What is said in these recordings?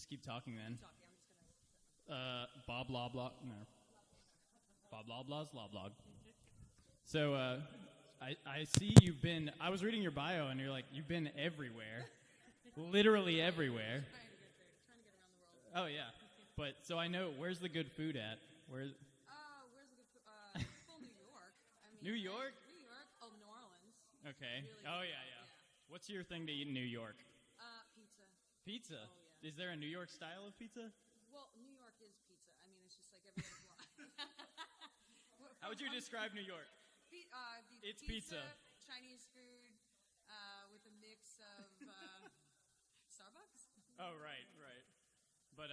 Just keep talking then. Talking. I'm just gonna. Bob Loblog. No. Bob Loblog's Loblog. So, I see you've been. I was reading your bio, and you're like, you've been everywhere, literally everywhere. Trying to get around the world. Oh yeah, but so I know where's the good food at? Where's the good food? Well, New York. I mean, New York? New York. Oh, New Orleans. Okay. Really Oh good. yeah. What's your thing to eat in New York? Pizza. Pizza. Oh, yeah. Is there a New York style of pizza? Well, New York is pizza. I mean, it's just like every other block. How would you describe New York? It's pizza. Chinese food with a mix of Starbucks. Oh, right. But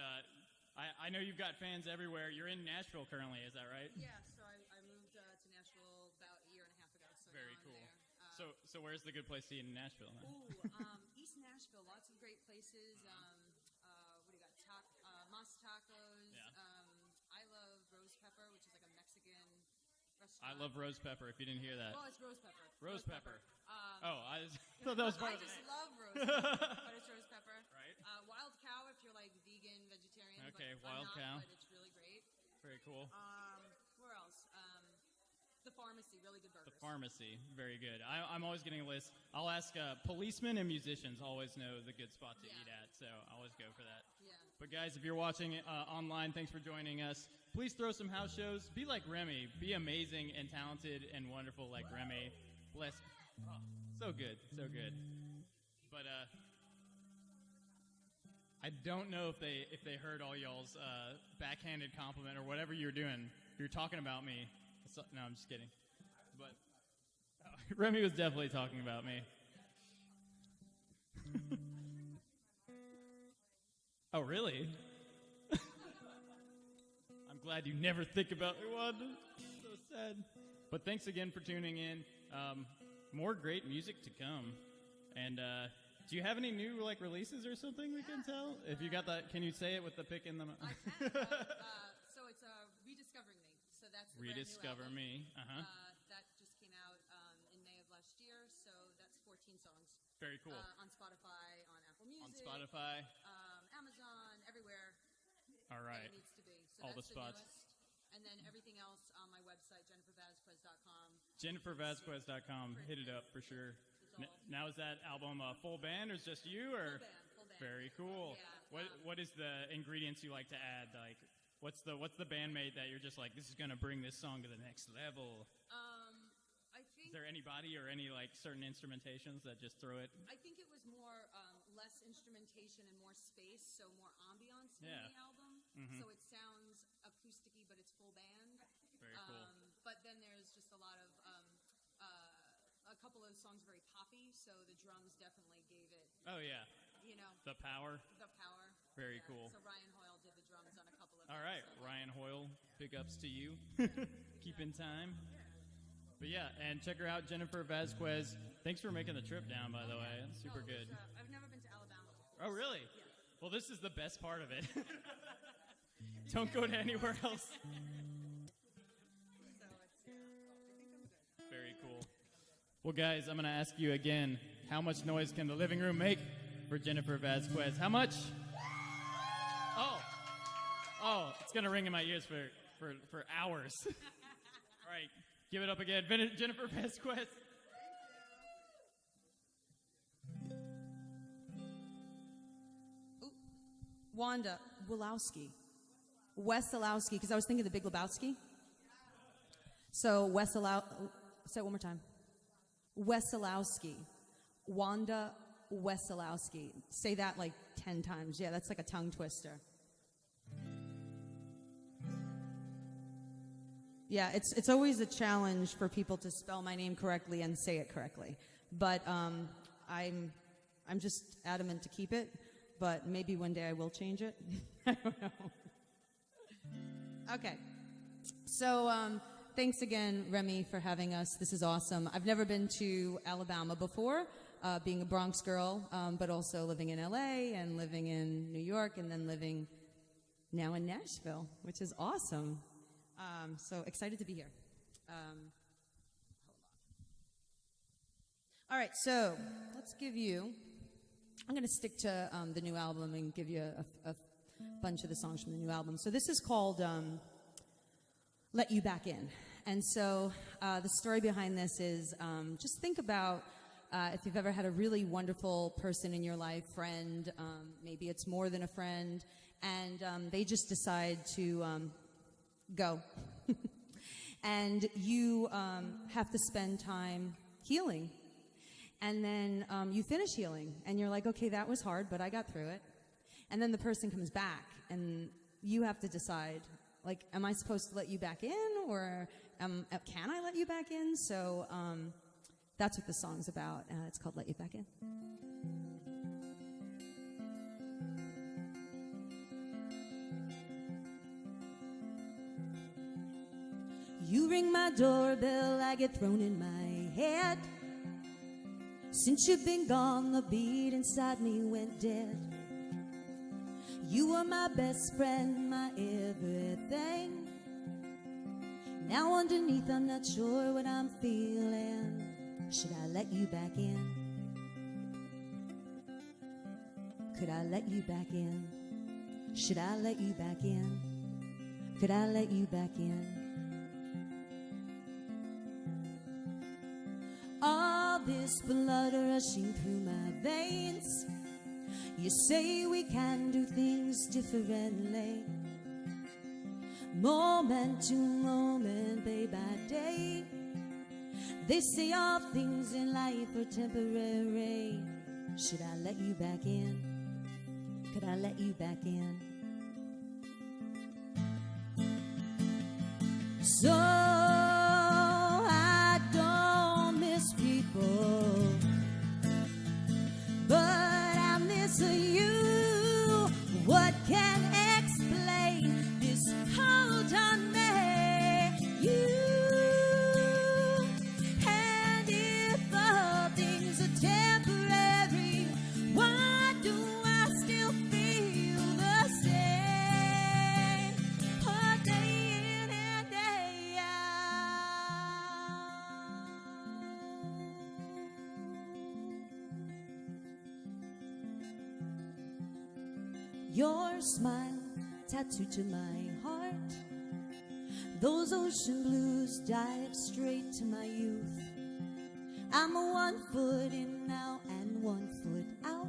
I know you've got fans everywhere. You're in Nashville currently, is that right? Yeah, so I moved to Nashville about a year and a half ago. So Very now cool. I'm there. So where's the good place to eat in Nashville? Then? East Nashville, lots of great places. What do you got? Mas Tacos. Yeah. I love Rose Pepper, which is like a Mexican restaurant. I love Rose Pepper. If you didn't hear that. Well, it's Rose Pepper. Rose Pepper. I thought that was part I of the just name. love Rose Pepper, but it's Rose Pepper. Right. Wild Cow, if you're like vegan, vegetarian. Okay, but Wild I'm not, Cow. But it's really great. Very cool. Where else? The Pharmacy, really good burgers. The Pharmacy, very good. I'm always getting a list. I'll ask policemen and musicians always know the good spot to eat at, so I always go for that. Yeah. But guys, if you're watching online, thanks for joining us. Please throw some house shows. Be like Remy. Be amazing and talented and wonderful like Remy. Bless. Oh, so good, so good. But I don't know if they heard all y'all's backhanded compliment or whatever you were doing. You're talking about me. No, I'm just kidding. But Remy was definitely talking about me. Oh, really? I'm glad you never think about me, Wanda. So sad. But thanks again for tuning in. More great music to come. And do you have any new releases or something we can tell? If you got that, can you say it with the pick in the mouth? I can. So it's Rediscovering Me. So that's the Rediscover brand new Me. album. That just came out in May of last year. So that's 14 songs. Very cool. On Spotify, on Apple Music. On Spotify. Amazon, everywhere. All right. It needs to be. So all the that's spots. Newest. And then everything else on my website, JenniferVazquez.com. JenniferVazquez.com. Hit it up for sure. Now is that album a full band or is just you? Or Full band. Very cool. Yeah. What is the ingredients you like to add? Like, what's the bandmate that you're just like, this is gonna bring this song to the next level? I think. Is there anybody or any certain instrumentations that just throw it? I think it was more less instrumentation and more space, so more ambiance in the album. Mm-hmm. So it sounds acousticy, but it's full band. Very cool. But then there's just a lot of a couple of songs very poppy, so the drums definitely gave it. Oh yeah. The power. The power. Very cool. So Ryan Hoyle did the drums on a couple of. All right, so. Ryan Hoyle. Big ups to you. Keep in time. But yeah, and check her out, Jennifer Vazquez. Thanks for making the trip down, by the way. That's super good. I've never been to Alabama before. Oh, really? Yeah. Well, this is the best part of it. Don't go to anywhere else. So it's, I think I'm good. Very cool. Well, guys, I'm going to ask you again, how much noise can the living room make for Jennifer Vazquez? How much? Oh, it's going to ring in my ears for hours. All right. Give it up again. Jennifer Vazquez. Wanda Wolowski. Wesolowski, because I was thinking the Big Lebowski. So say it one more time. Wesolowski. Wanda Wesolowski. Say that 10 times. Yeah, that's like a tongue twister. Yeah, it's always a challenge for people to spell my name correctly and say it correctly. But I'm just adamant to keep it. But maybe one day I will change it. I don't know. Okay. So thanks again, Remy, for having us. This is awesome. I've never been to Alabama before, being a Bronx girl, but also living in LA and living in New York and then living now in Nashville, which is awesome. So excited to be here. Hold on. All right, so let's give you I'm going to stick to the new album and give you a bunch of the songs from the new album. So this is called Let You Back In. And so the story behind this is just think about if you've ever had a really wonderful person in your life, friend, maybe it's more than a friend, and they just decide to go. And you have to spend time healing. And then you finish healing, and you're like, okay, that was hard, but I got through it. And then the person comes back, and you have to decide, like, am I supposed to let you back in, or can I let you back in? So that's what the song's about. It's called Let You Back In. You ring my doorbell, I get thrown in my head. Since you've been gone, the beat inside me went dead. You were my best friend, my everything. Now underneath, I'm not sure what I'm feeling. Should I let you back in? Could I let you back in? Should I let you back in? Could I let you back in? All this blood rushing through my veins. You say we can do things differently. Moment to moment, day by day. They say all things in life are temporary. Should I let you back in? Could I let you back in? So I don't miss people, but I miss you. What can explain this hold on me? You. And if all things are temporary, why do I still feel the same? Oh, day in and day out. Your smile tattooed to my heart. Those ocean blues dive straight to my youth. I'm 1 foot in now and 1 foot out.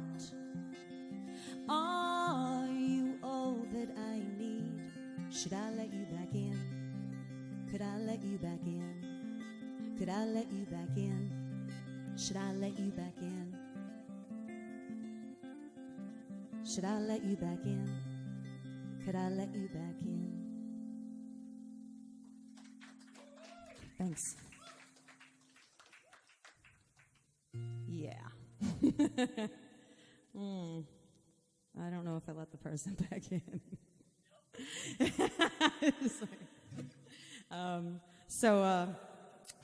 Are you all that I need? Should I let you back in? Could I let you back in? Could I let you back in? Should I let you back in? Should I let you back in? Could I let you back in? Thanks. Yeah. I don't know if I let the person back in.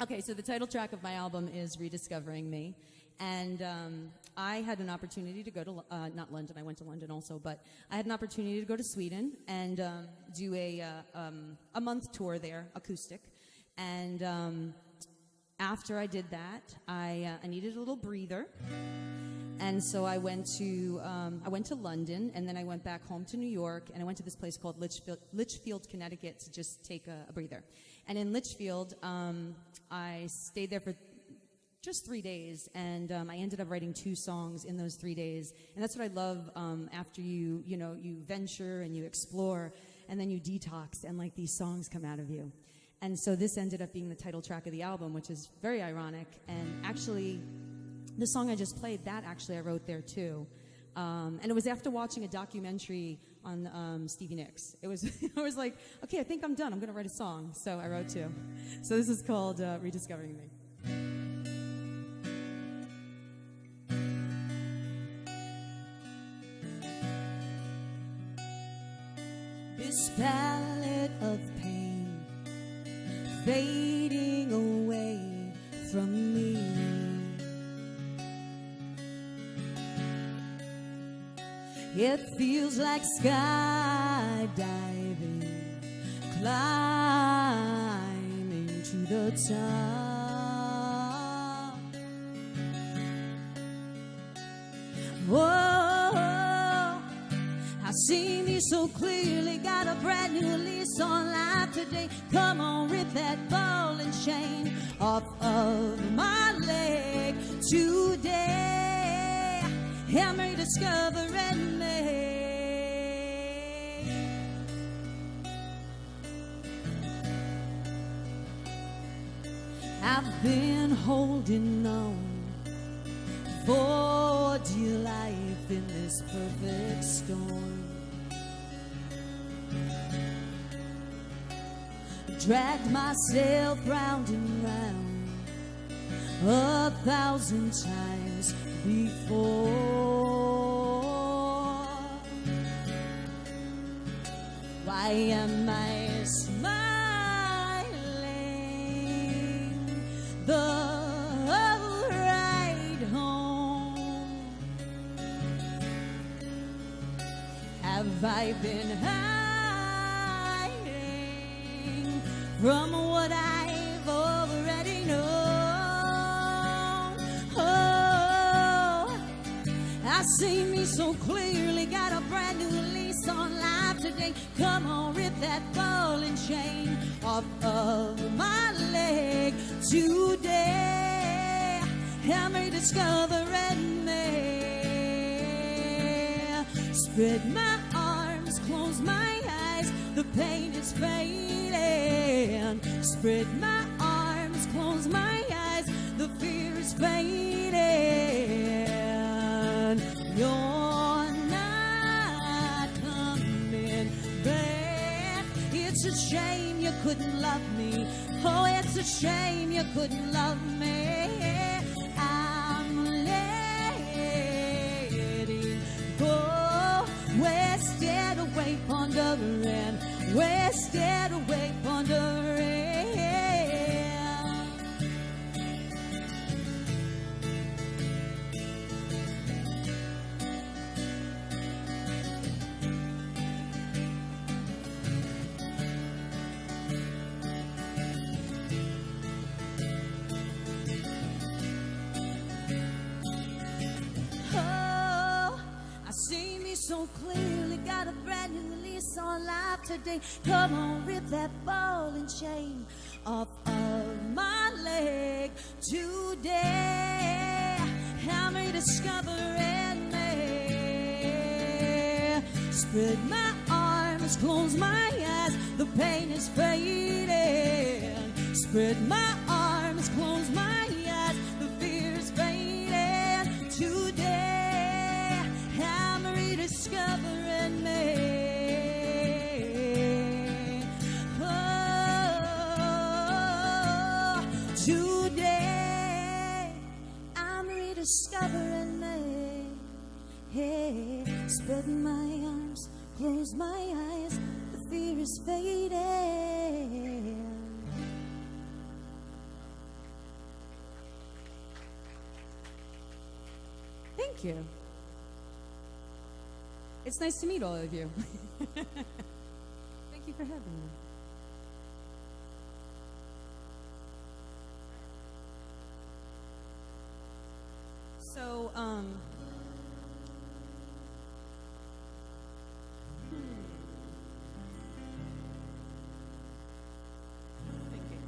Okay, so the title track of my album is Rediscovering Me. And I had an opportunity to go to, not London, I went to London also, but I had an opportunity to go to Sweden and do a month tour there, acoustic. And after I did that, I needed a little breather. And so I went to London, and then I went back home to New York, and I went to this place called Litchfield, Connecticut, to just take a breather. And in Litchfield, I stayed there for just 3 days, and I ended up writing 2 songs in those 3 days. And that's what I love after you venture and you explore, and then you detox, and like these songs come out of you. And so this ended up being the title track of the album, which is very ironic. And actually, the song I just played, that actually I wrote there too. And it was after watching a documentary on Stevie Nicks. It was, I was like, okay, I think I'm done. I'm going to write a song. So I wrote 2. So this is called Rediscovering Me. This palette of pain fading away from me. It feels like skydiving, climbing to the top. Oh, see me so clearly, got a brand new lease on life today. Come on, rip that ball and chain off of my leg today. I'm rediscovering me. I've been holding on for dear life in this perfect storm. Dragged myself round and round 1,000 times before. Why am I smiling the ride home? Have I been hiding from what I've already known? Oh, I see me so clearly, got a brand new lease on life today. Come on, rip that ball and chain off of my leg today. I'm rediscovering me. Spread my arms, close my eyes, the pain is fading. Spread my arms, close my eyes, the fear is fading. You're not coming back. It's a shame you couldn't love me. Oh, it's a shame you couldn't love me. I'm letting go. Wasted away pondering. Wasted away pondering. So clearly, got a brand new lease on life today. Come on, rip that ball and chain off of my leg today. I'm rediscovering me. Spread my arms, close my eyes, the pain is fading. Spread my arms, close my eyes, the fear is fading today. I'm rediscovering me. Oh, today I'm rediscovering me. Hey, spread my arms, close my eyes, the fear is fading. Thank you. It's nice to meet all of you. Thank you for having me. So, thinking.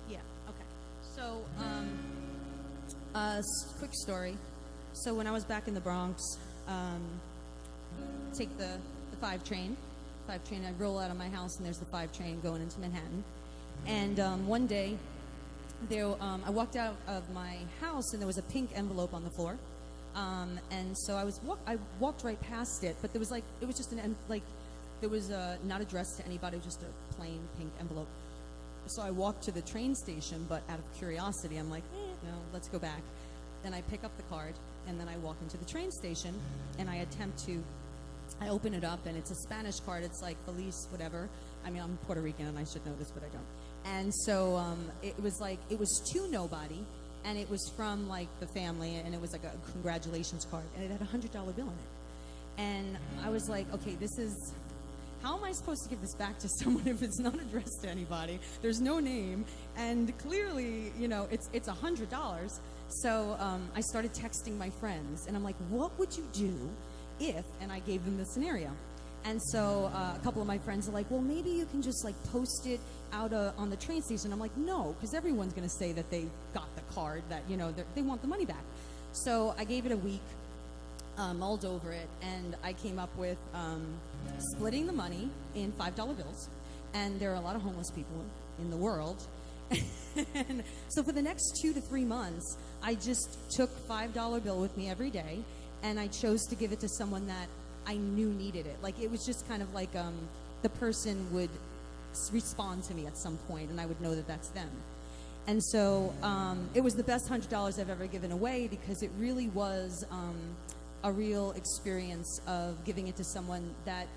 Yeah, okay. So, quick story. So when I was back in the Bronx, take the 5 train. I roll out of my house and there's the 5 train going into Manhattan. And one day, I walked out of my house and there was a pink envelope on the floor. And so I walked right past it, but there was it was just there was not addressed to anybody, just a plain pink envelope. So I walked to the train station, but out of curiosity, I'm like, no, let's go back. Then I pick up the card, and then I walk into the train station, and I open it up, and it's a Spanish card. It's like Feliz, whatever. I mean, I'm Puerto Rican, and I should know this, but I don't. And so it was to nobody, and it was from the family, and it was like a congratulations card, and it had a $100 bill in it. And I was like, okay, how am I supposed to give this back to someone if it's not addressed to anybody? There's no name, and clearly, it's $100. So I started texting my friends, and I'm like, what would you do if, and I gave them the scenario. And so a couple of my friends are like, well, maybe you can just like post it out on the train station. I'm like, no, because everyone's going to say that they got the card, that, you know, they want the money back. So I gave it a week, mulled over it, and I came up with splitting the money in $5 bills. And there are a lot of homeless people in the world. And so for the next 2 to 3 months, I just took $5 bill with me every day, and I chose to give it to someone that I knew needed it. Like, it was just kind of like the person would respond to me at some point, and I would know that that's them. And so it was the best $100 I've ever given away, because it really was a real experience of giving it to someone that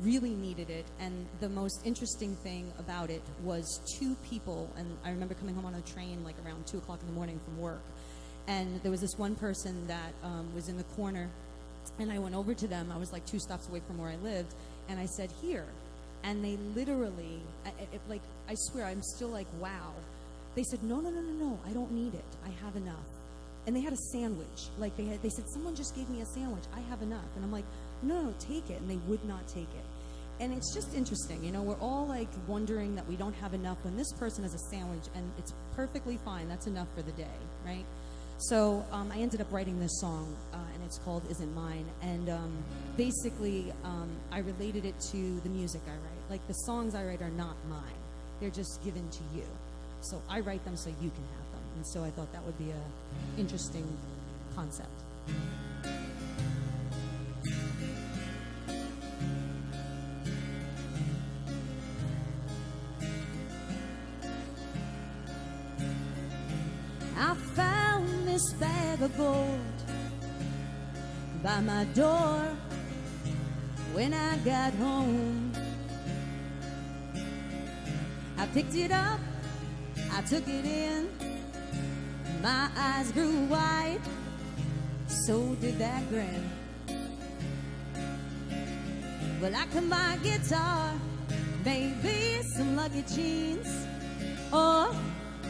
really needed it. And the most interesting thing about it was 2 people, and I remember coming home on a train like around 2 o'clock in the morning from work, and there was this one person that was in the corner, and I went over to them. I was like 2 stops away from where I lived, and I said, here. And they literally, like, I swear, I'm still like, wow. They said, no, I don't need it. I have enough. And they had a sandwich. Like, they said, someone just gave me a sandwich. I have enough. And I'm like, no, take it. And they would not take it. And it's just interesting, you know, we're all like wondering that we don't have enough when this person has a sandwich, and it's perfectly fine. That's enough for the day, right? So I ended up writing this song, and it's called Isn't Mine. And basically, I related it to the music I write. Like, the songs I write are not mine. They're just given to you. So I write them so you can have them. And so I thought that would be an interesting concept. I found this bag of gold by my door when I got home. I picked it up, I took it in, my eyes grew wide, so did that grin. Well, I could buy a guitar, maybe some lucky jeans, or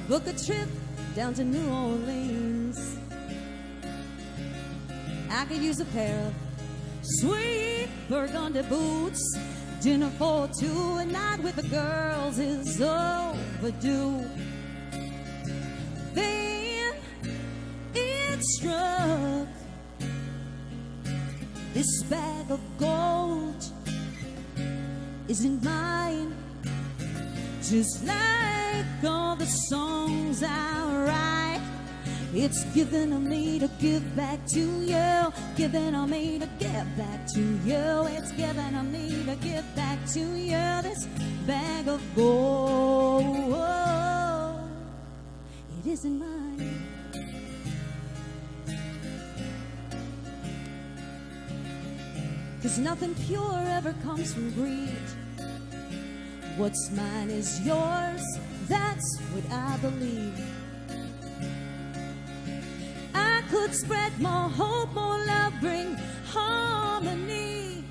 book a trip down to New Orleans. I could use a pair of sweet burgundy boots. Dinner for 2 a night with the girls is overdue. Then it struck, this bag of gold isn't mine, just like all the songs I write. It's given on me to give back to you, given on me to give back to you. It's given on me to give back to you, this bag of gold. It isn't mine. Cause nothing pure ever comes from greed. What's mine is yours, that's what I believe. I could spread more hope, more love, bring harmony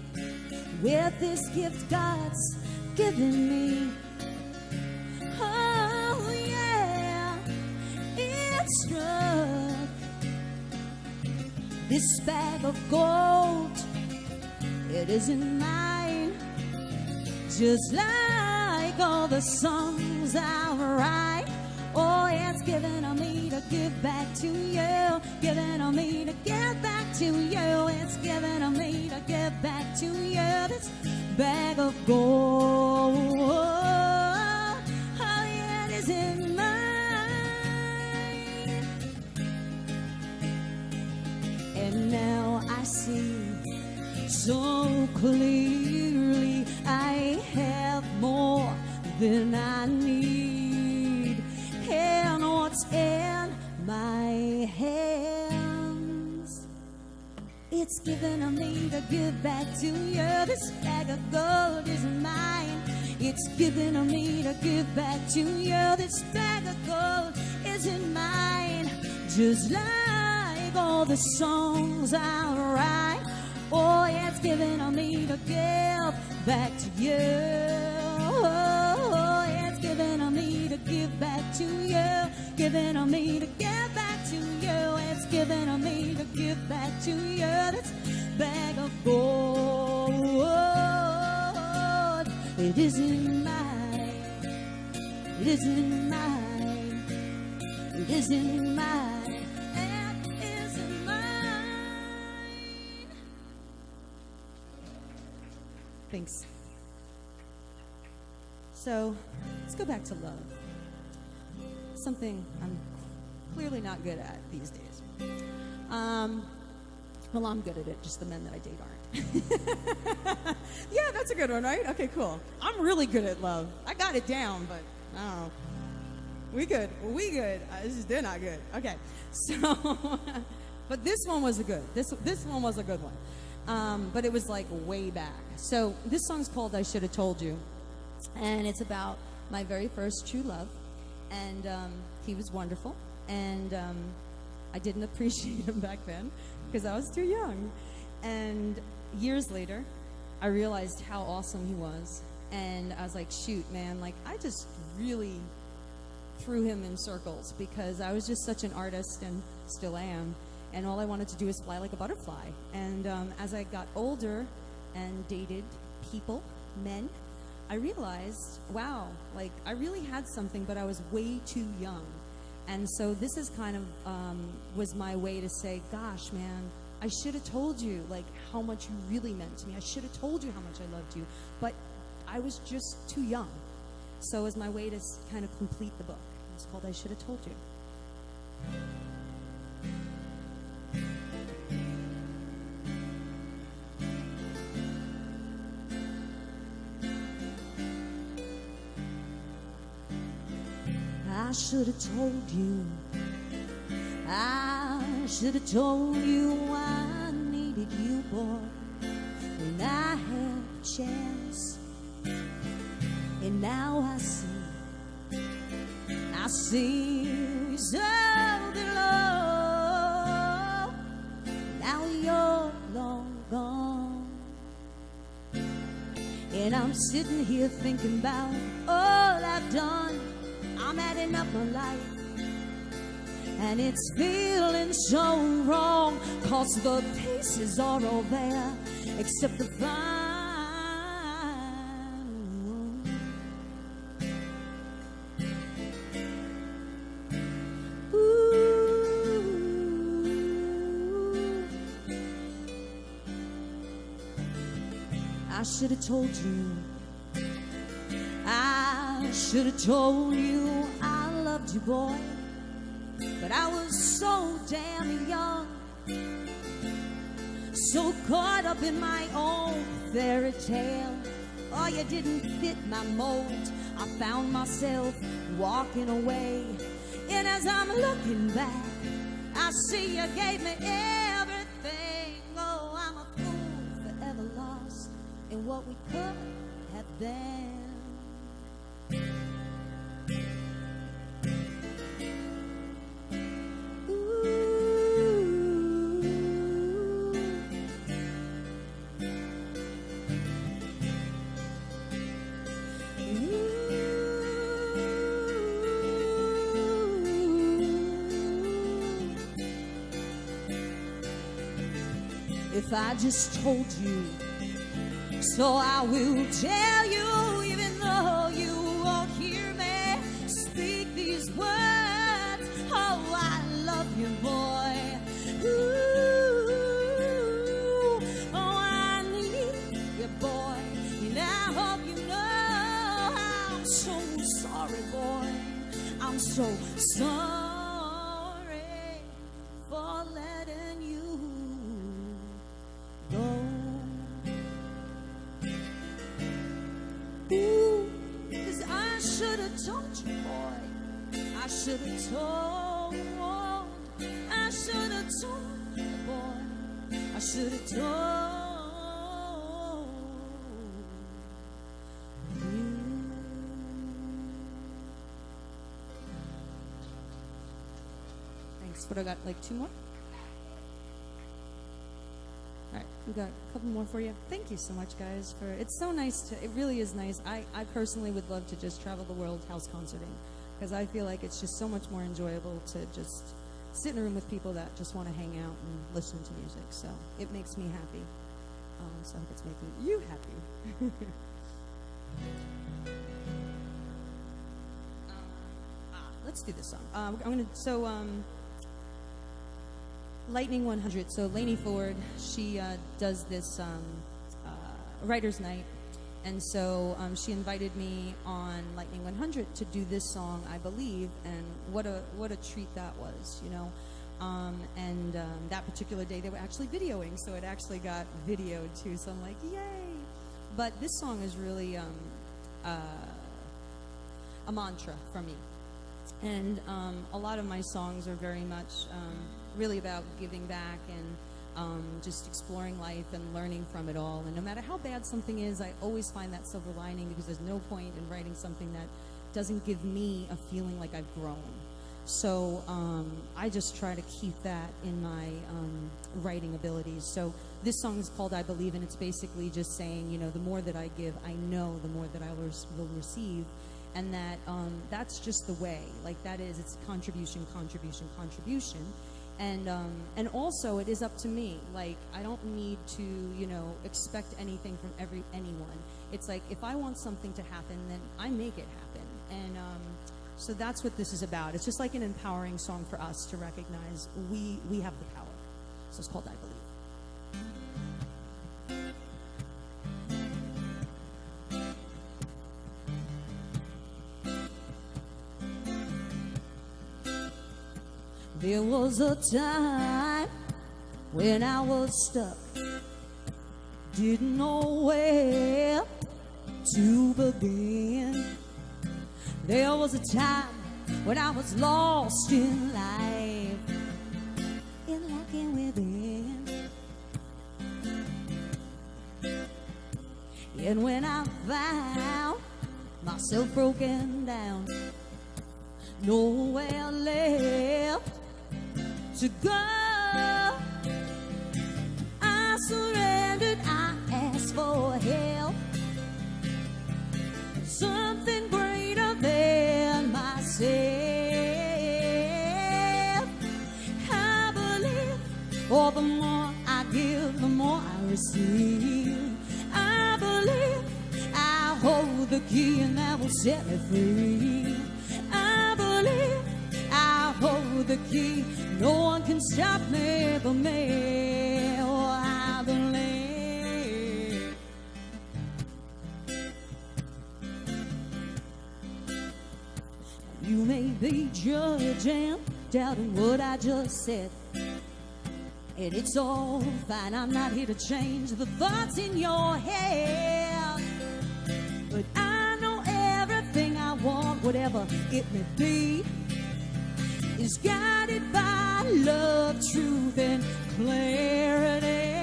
with this gift God's given me. Oh yeah, it struck, this bag of gold, it isn't mine, just like all the songs I write. Oh, it's given on me to give back to you, given on me to give back to you. It's given on me to give back to you, this bag of gold. Oh, yeah, it isn't mine. And now I see so clearly I have more than I need, and what's in my hands, it's given on me to give back to you. This bag of gold isn't mine, it's given on me to give back to you. This bag of gold isn't mine, just like all the songs I write. Oh, it's given on me to give back to you. Oh, it's given on me to give back to you, given on me to give back to you. It's given on me to give back to you, this bag of forward. It isn't mine. It isn't mine. It isn't mine. It isn't mine. Thanks. So, let's go back to love. Something I'm clearly not good at these days. Well, I'm good at it, just the men that I date aren't. Yeah, that's a good one, right? Okay, cool. I'm really good at love. I got it down, but I don't know. We good. They're not good. Okay, so, but this one was a good. This one was a good one. But it was like way back. So this song's called "I Should Have Told You," and it's about my very first true love, and he was wonderful, and I didn't appreciate him back then because I was too young. And years later, I realized how awesome he was, and I was like, shoot, man, like I just really threw him in circles because I was just such an artist and still am, and all I wanted to do was fly like a butterfly. And as I got older and dated people, men, I realized, wow, like I really had something, but I was way too young. And so this is kind of was my way to say, gosh, man, I should have told you like how much you really meant to me. I should have told you how much I loved you, but I was just too young. So it was my way to kind of complete the book. It's called "I Should Have Told You." I should have told you. I should have told you I needed you, boy, when I had a chance. And now I see something low. Now you're long gone, and I'm sitting here thinking about all I've done. I'm adding up my life, and it's feeling so wrong, 'cause the pieces are all there except the final one. Ooh. I should have told you. I should have told you I loved you, boy, but I was so damn young, so caught up in my own fairy tale. Oh, you didn't fit my mold. I found myself walking away, and as I'm looking back, I see you gave me everything. Oh, I'm a fool forever lost in what we could have been. If I just told you, so I will tell you, even though you won't hear me speak these words. Oh, I love you, boy. Ooh, oh, I need you, boy. And I hope you know I'm so sorry, boy. I'm so sorry for letting you go. Ooh, 'cause I should have told you, boy. I should have told. I should have told you, boy. I should have told you. Thanks. What I got? Like 2 more? All right, we got a couple more for you. Thank you so much, guys. It's so nice to. It really is nice. I personally would love to just travel the world house concerting, because I feel like it's just so much more enjoyable to just sit in a room with people that just want to hang out and listen to music. So it makes me happy. what's making you happy. Let's do this song. Lightning 100. So Lainey Ford, she does this writer's night, and so she invited me on Lightning 100 to do this song, I believe, and what a treat that was, you know. That particular day they were actually videoing, so it actually got videoed too. So I'm like, yay! But this song is really a mantra for me. And a lot of my songs are very much really about giving back and just exploring life and learning from it all. And no matter how bad something is, I always find that silver lining, because there's no point in writing something that doesn't give me a feeling like I've grown. So I just try to keep that in my writing abilities. So this song is called I Believe, and it's basically just saying, you know, the more that I give, I know the more that I will receive. And that that's just the way. Like, that is, it's contribution, contribution, contribution. And also it is up to me. Like, I don't need to, you know, expect anything from anyone. It's like, if I want something to happen, then I make it happen. And so that's what this is about. It's just like an empowering song for us to recognize we have the power. So it's called I Believe. There was a time when I was stuck, didn't know where to begin. There was a time when I was lost in life, in lacking within. And when I found myself broken down, nowhere left to go, I surrendered, I asked for help, something greater than myself. I believe, oh, the more I give, the more I receive. I believe I hold the key and that will set me free. I believe I hold the key, no one can stop me but me. Oh, I believe. You may be judging, doubting what I just said, and it's all fine. I'm not here to change the thoughts in your head, but I know everything I want, whatever it may be, is guided by love, truth, and clarity.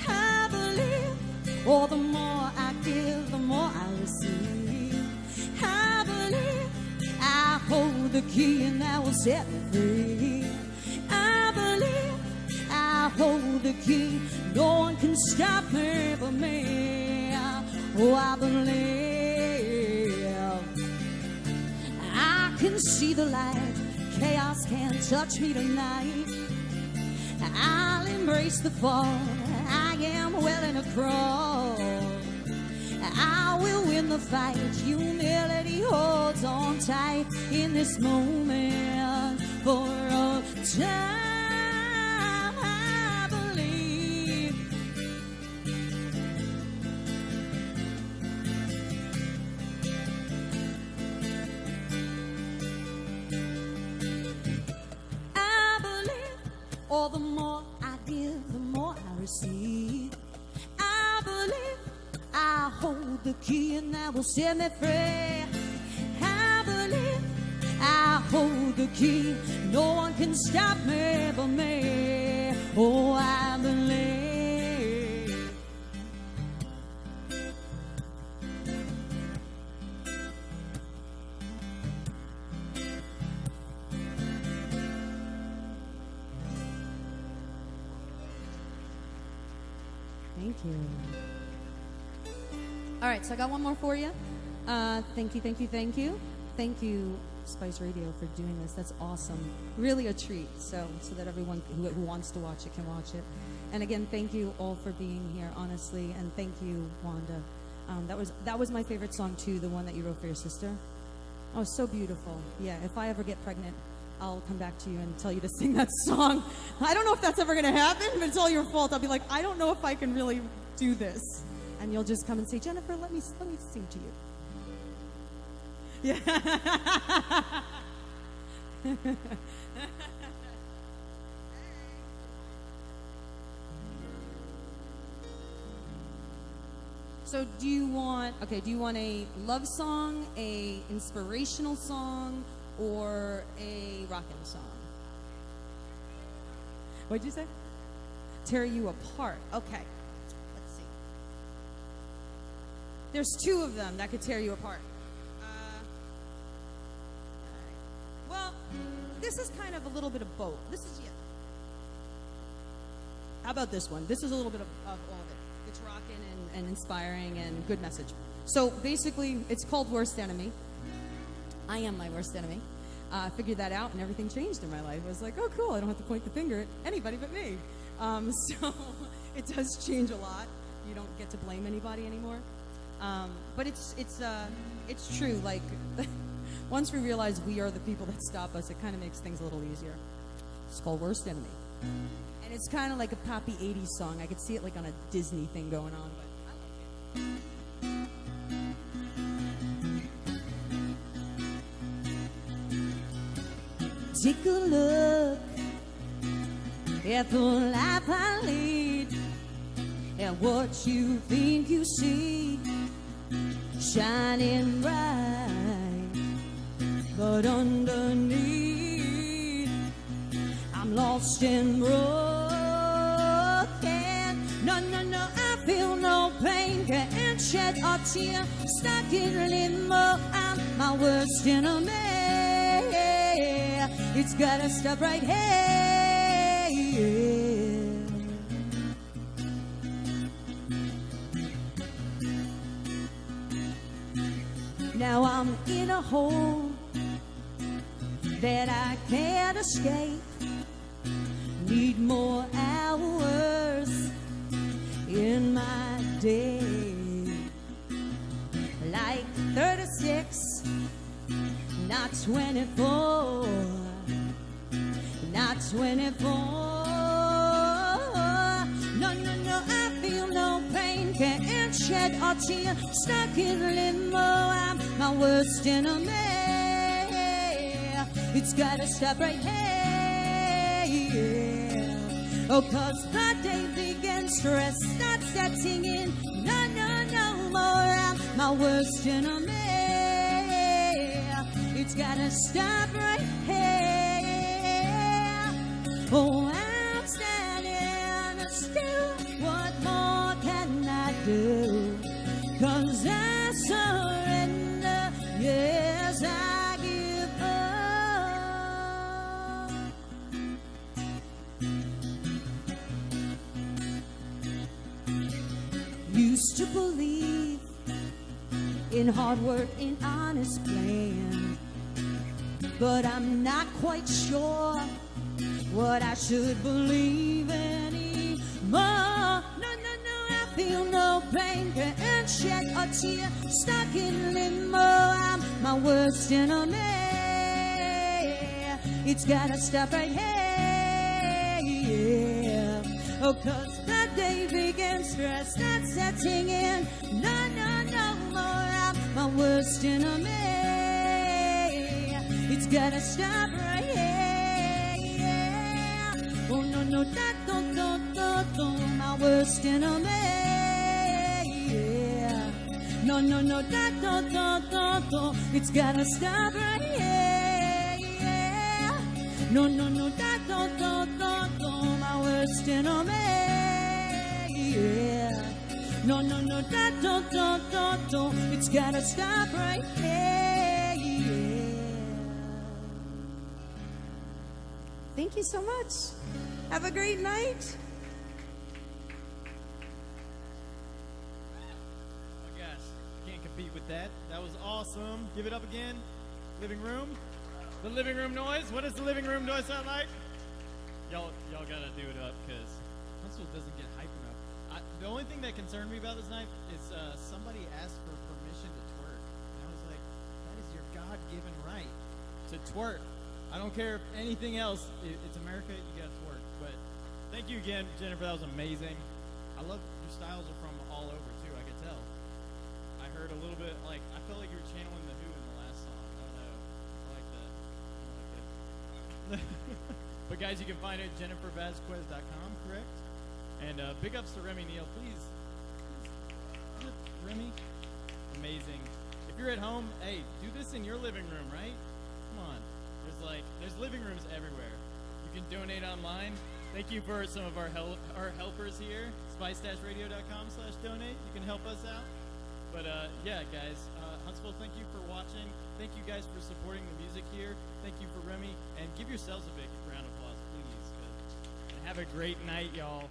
I believe, oh, the more I give, the more I receive. I believe I hold the key and that will set me free. I believe I hold the key, no one can stop me but me. Oh, I believe I can see the light, chaos can't touch me tonight. I'll embrace the fall, I am willing to crawl. I will win the fight, humility holds on tight in this moment for all time. I believe. I believe, all the more I give, the more I receive. I believe I hold the key and that will set me free. I believe I hold the key, no one can stop me but me. Oh, I believe. Thank you. All right, so I got one more for you. Thank you, thank you, thank you. Thank you, Spice Radio, for doing this. That's awesome. Really a treat, so that everyone who wants to watch it can watch it. And again, thank you all for being here, honestly, and thank you, Wanda. That was my favorite song too, the one that you wrote for your sister. Oh, so beautiful. Yeah, if I ever get pregnant, I'll come back to you and tell you to sing that song. I don't know if that's ever going to happen, but it's all your fault. I'll be like, I don't know if I can really do this. And you'll just come and say, Jennifer, let me sing to you. Yeah. So do you want a love song, a inspirational song, or a rockin' song? What'd you say? Tear you apart. Okay. Let's see. There's two of them that could tear you apart. Well, this is kind of a little bit of both. This is, yeah. How about this one? This is a little bit of all of it. It's rockin' and inspiring and good message. So basically, it's called Worst Enemy. I am my worst enemy. I figured that out, and everything changed in my life. I was like, oh, cool, I don't have to point the finger at anybody but me. So it does change a lot. You don't get to blame anybody anymore. But it's true. Like, once we realize we are the people that stop us, it kind of makes things a little easier. It's called Worst Enemy. And it's kind of like a poppy 80s song. I could see it like on a Disney thing going on, but I like it. Take a look at the life I lead, and what you think you see shining bright, but underneath I'm lost and broken. No, I feel no pain, can't shed a tear, stuck in limbo, I'm my worst enemy. It's gotta stop right here. Now I'm in a hole that I can't escape. Need more hours in my day, like 36, not 24. Not 24. No, I feel no pain, can't shed a tear, stuck in limbo, I'm my worst enemy. It's gotta stop right here. Oh, 'cause the day begins, stress starts setting in. No more, I'm my worst enemy. It's gotta stop right here. Oh, I'm standing still, what more can I do? 'Cause I surrender, yes, I give up. Used to believe in hard work, in honest plan, but I'm not quite sure what I should believe anymore. No, I feel no pain, can't shed a tear, stuck in limbo, I'm my worst enemy. It's gotta stop right here. Oh, 'cause the day begins, stress starts setting in. No more, I'm my worst enemy. It's gotta stop right here. Oh, no, that don't, my worst enemy. Yeah. No, that don't, it's gotta stop right here. Yeah. No, that don't, my worst enemy. Yeah. No, that don't, it's gotta stop right here. Yeah. Thank you so much. Have a great night. Oh my gosh, can't compete with that. That was awesome. Give it up again. Living room. The living room noise. What does the living room noise sound like? Y'all gotta do it up, cause Huntsville doesn't get hype enough. The only thing that concerned me about this night is somebody asked for permission to twerk. And I was like, that is your God-given right to twerk. I don't care if anything else. It's America. You got to twerk. But thank you again, Jennifer. That was amazing. I love your styles are from all over, too. I could tell. I heard a little bit, like, I felt like you were channeling The Who in the last song. I don't know. I like that. But, guys, you can find it at jennifervazquez.com, correct? And big ups to Remy Neal. Please. Remy. Amazing. If you're at home, hey, do this in your living room, right? Come on. There's living rooms everywhere. You can donate online. Thank you for some of our helpers here. SpiceRadio.com/donate. You can help us out. But yeah, guys, Huntsville, thank you for watching. Thank you guys for supporting the music here. Thank you for Remy. And give yourselves a big round of applause, please. And have a great night, y'all.